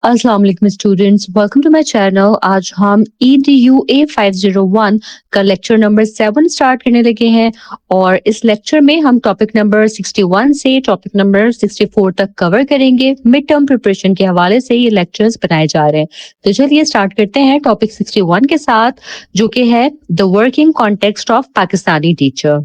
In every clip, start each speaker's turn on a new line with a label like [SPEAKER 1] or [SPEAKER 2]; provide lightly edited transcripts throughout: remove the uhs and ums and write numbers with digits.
[SPEAKER 1] अस्सलाम वालेकुम students, welcome to my channel. आज हम EDUA 501 का लेक्चर नंबर 7 स्टार्ट करने लगे हैं और इस लेक्चर में हम टॉपिक नंबर 61 से टॉपिक नंबर 64 तक कवर करेंगे। मिड टर्म प्रिपरेशन के हवाले से ये लेक्चर्स बनाए जा रहे हैं। तो चलिए स्टार्ट करते हैं टॉपिक 61 के साथ, जो कि है the working context of Pakistani teacher.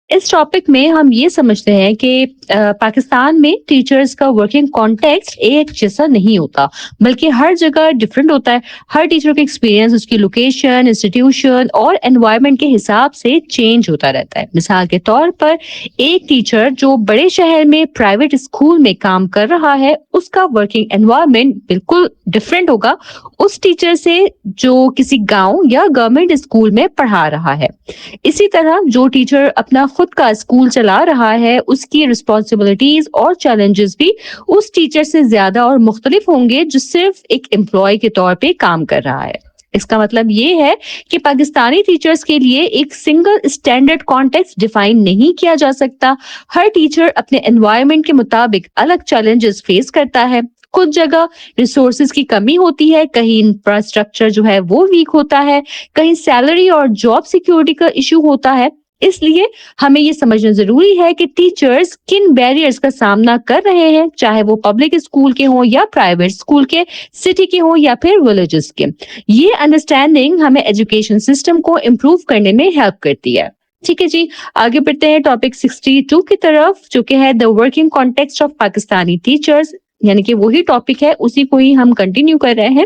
[SPEAKER 1] इस टॉपिक में हम ये समझते हैं कि पाकिस्तान में टीचर्स का वर्किंग कॉन्टेक्स्ट एक जैसा नहीं होता, बल्कि हर जगह डिफरेंट होता है। हर टीचर का एक्सपीरियंस उसकी लोकेशन, इंस्टीट्यूशन और एनवायरनमेंट के हिसाब से चेंज होता रहता है। मिसाल के तौर पर एक टीचर जो बड़े शहर में प्राइवेट स्कूल में काम कर रहा है, उसका वर्किंग एनवायरनमेंट बिल्कुल डिफरेंट होगा उस टीचर से जो किसी गाँव या गवर्नमेंट स्कूल में पढ़ा रहा है। इसी तरह जो टीचर अपना खुद का स्कूल चला रहा है, उसकी रिस्पॉन्सिबिलिटीज और चैलेंजेस भी उस टीचर से ज्यादा और मुख्तलिफ होंगे जो सिर्फ एक एम्प्लॉय के तौर पे काम कर रहा है। इसका मतलब ये है कि पाकिस्तानी टीचर्स के लिए एक सिंगल स्टैंडर्ड कॉन्टेक्स्ट डिफाइन नहीं किया जा सकता। हर टीचर अपने एनवायरनमेंट के मुताबिक अलग चैलेंजेस फेस करता है। कुछ जगह रिसोर्सेज की कमी होती है, कहीं इंफ्रास्ट्रक्चर जो है वो वीक होता है, कहीं सैलरी और जॉब सिक्योरिटी का इशू होता है। इसलिए हमें ये समझना जरूरी है कि टीचर्स किन बैरियर्स का सामना कर रहे हैं, चाहे वो पब्लिक स्कूल के हों या प्राइवेट स्कूल के, सिटी के हों या फिर विलेजेस के। ये अंडरस्टैंडिंग हमें एजुकेशन सिस्टम को इम्प्रूव करने में हेल्प करती है। ठीक है जी, आगे बढ़ते हैं टॉपिक 62 की तरफ, जो कि है the working context of Pakistani teachers, यानी कि वही टॉपिक है, उसी को ही हम कंटिन्यू कर रहे हैं।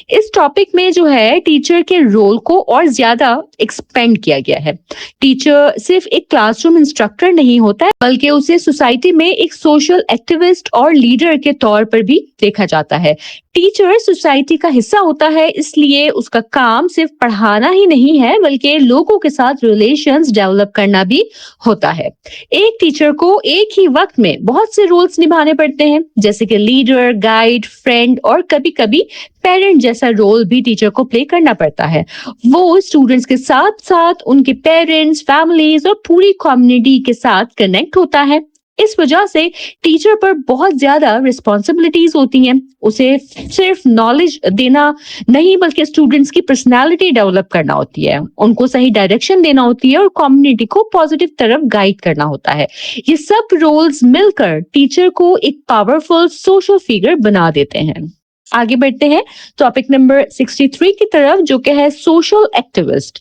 [SPEAKER 1] इस टॉपिक में जो है टीचर के रोल को और ज्यादा एक्सपेंड किया गया है। टीचर सिर्फ एक क्लासरूम इंस्ट्रक्टर नहीं होता है, बल्कि उसे सोसाइटी में एक सोशल एक्टिविस्ट और लीडर के तौर पर भी देखा जाता है। टीचर सोसाइटी का हिस्सा होता है, इसलिए उसका काम सिर्फ पढ़ाना ही नहीं है, बल्कि लोगों के साथ रिलेशंस डेवलप करना भी होता है। एक टीचर को एक ही वक्त में बहुत से रोल्स निभाने पड़ते हैं, जैसे कि लीडर, गाइड, फ्रेंड और कभी कभी पेरेंट जैसा रोल भी टीचर को प्ले करना पड़ता है। वो स्टूडेंट्स के साथ साथ उनके पेरेंट्स, फैमिलीज और पूरी कम्युनिटी के साथ कनेक्ट होता है। इस वजह से टीचर पर बहुत ज्यादा रिस्पॉन्सिबिलिटीज होती हैं। उसे सिर्फ नॉलेज देना नहीं, बल्कि स्टूडेंट्स की पर्सनालिटी डेवलप करना होती है, उनको सही डायरेक्शन देना होती है और कम्युनिटी को पॉजिटिव तरफ गाइड करना होता है। ये सब रोल्स मिलकर टीचर को एक पावरफुल सोशल फिगर बना देते हैं। आगे बढ़ते हैं टॉपिक नंबर 63 की तरफ, जो कि है सोशल एक्टिविस्ट।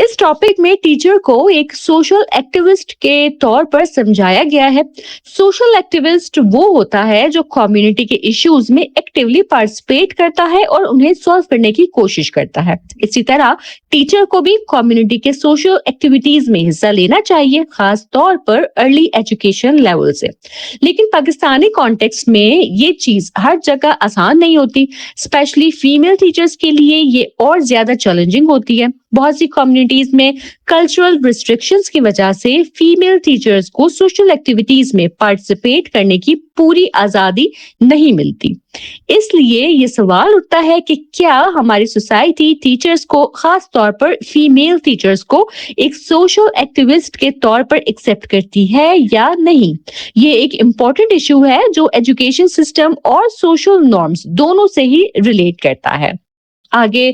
[SPEAKER 1] इस टॉपिक में टीचर को एक सोशल एक्टिविस्ट के तौर पर समझाया गया है। सोशल एक्टिविस्ट वो होता है जो कम्युनिटी के इश्यूज में एक्टिवली पार्टिसिपेट करता है और उन्हें सॉल्व करने की कोशिश करता है। इसी तरह टीचर को भी कम्युनिटी के सोशल एक्टिविटीज में हिस्सा लेना चाहिए, खास तौर पर अर्ली एजुकेशन लेवल से। लेकिन पाकिस्तानी कॉन्टेक्स्ट में ये चीज हर जगह आसान नहीं होती, स्पेशली फीमेल टीचर्स के लिए ये और ज्यादा चैलेंजिंग होती है। बहुत सी कम्युनिटीज में कल्चरल रिस्ट्रिक्शंस की वजह से फीमेल टीचर्स को सोशल एक्टिविटीज में पार्टिसिपेट करने की पूरी आजादी नहीं मिलती। इसलिए ये सवाल उठता है कि क्या हमारी सोसाइटी टीचर्स को, खास तौर पर फीमेल टीचर्स को, एक सोशल एक्टिविस्ट के तौर पर एक्सेप्ट करती है या नहीं। ये एक इम्पोर्टेंट इशू है जो एजुकेशन सिस्टम और सोशल नॉर्म्स दोनों से ही रिलेट करता है। आगे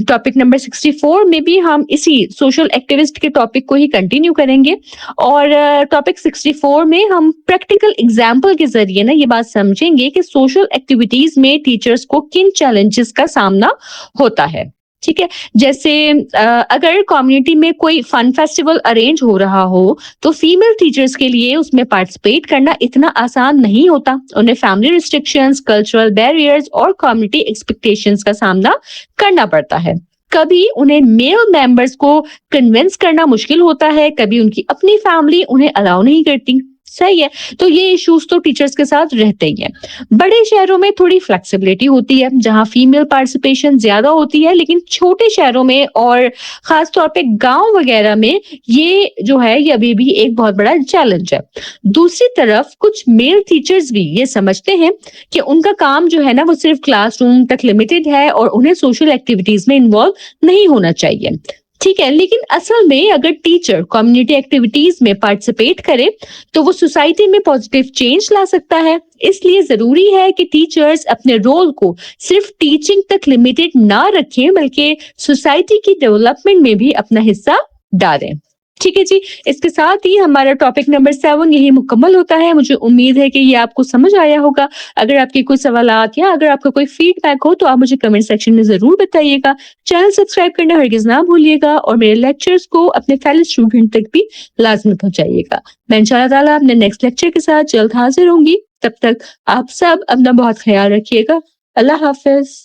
[SPEAKER 1] टॉपिक नंबर 64 में भी हम इसी सोशल एक्टिविस्ट के टॉपिक को ही कंटिन्यू करेंगे और टॉपिक 64 में हम प्रैक्टिकल एग्जाम्पल के जरिए ना ये बात समझेंगे कि सोशल एक्टिविटीज में टीचर्स को किन चैलेंजेस का सामना होता है। ठीक है, जैसे अगर कम्युनिटी में कोई फन फेस्टिवल अरेंज हो रहा हो तो फीमेल टीचर्स के लिए उसमें पार्टिसिपेट करना इतना आसान नहीं होता। उन्हें फैमिली रिस्ट्रिक्शंस, कल्चरल बैरियर्स और कम्युनिटी एक्सपेक्टेशंस का सामना करना पड़ता है। कभी उन्हें मेल मेंबर्स को कन्विंस करना मुश्किल होता है, कभी उनकी अपनी फैमिली उन्हें अलाउ नहीं करती। सही है, तो ये इश्यूज तो टीचर्स के साथ रहते ही हैं। बड़े शहरों में थोड़ी फ्लेक्सिबिलिटी होती है, जहां फीमेल पार्टिसिपेशन ज्यादा होती है, लेकिन छोटे शहरों में और खास तौर पे गांव वगैरह में ये जो है ये अभी भी एक बहुत बड़ा चैलेंज है। दूसरी तरफ कुछ मेल टीचर्स भी ये समझते हैं कि उनका काम जो है ना वो सिर्फ क्लासरूम तक लिमिटेड है और उन्हें सोशल एक्टिविटीज में इन्वॉल्व नहीं होना चाहिए। ٹھیک ہے، لیکن اصل میں اگر ٹیچر کمیونٹی ایکٹیویٹیز میں پارٹیسپیٹ کرے تو وہ سوسائٹی میں پازیٹیو چینج لا سکتا ہے۔ اس لیے ضروری ہے کہ ٹیچرز اپنے رول کو صرف ٹیچنگ تک لمیٹڈ نہ رکھیں بلکہ سوسائٹی کی ڈیولپمنٹ میں بھی اپنا حصہ ڈالیں۔ ٹھیک ہے جی، اس کے ساتھ ہی ہمارا ٹاپک نمبر 7 یہی مکمل ہوتا ہے۔ مجھے امید ہے کہ یہ آپ کو سمجھ آیا ہوگا۔ اگر آپ کے کوئی سوالات یا اگر آپ کا کوئی فیڈ بیک ہو تو آپ مجھے کمنٹ سیکشن میں ضرور بتائیے گا۔ چینل سبسکرائب کرنا ہرگز نہ بھولیے گا اور میرے لیکچرز کو اپنے فیلو اسٹوڈنٹ تک بھی لازمی پہنچائیے گا۔ میں انشاءاللہ تعالیٰ اپنے نیکسٹ لیکچر کے ساتھ جلد حاضر ہوں گی۔ تب تک آپ سب اپنا بہت خیال رکھیے گا۔ اللہ حافظ۔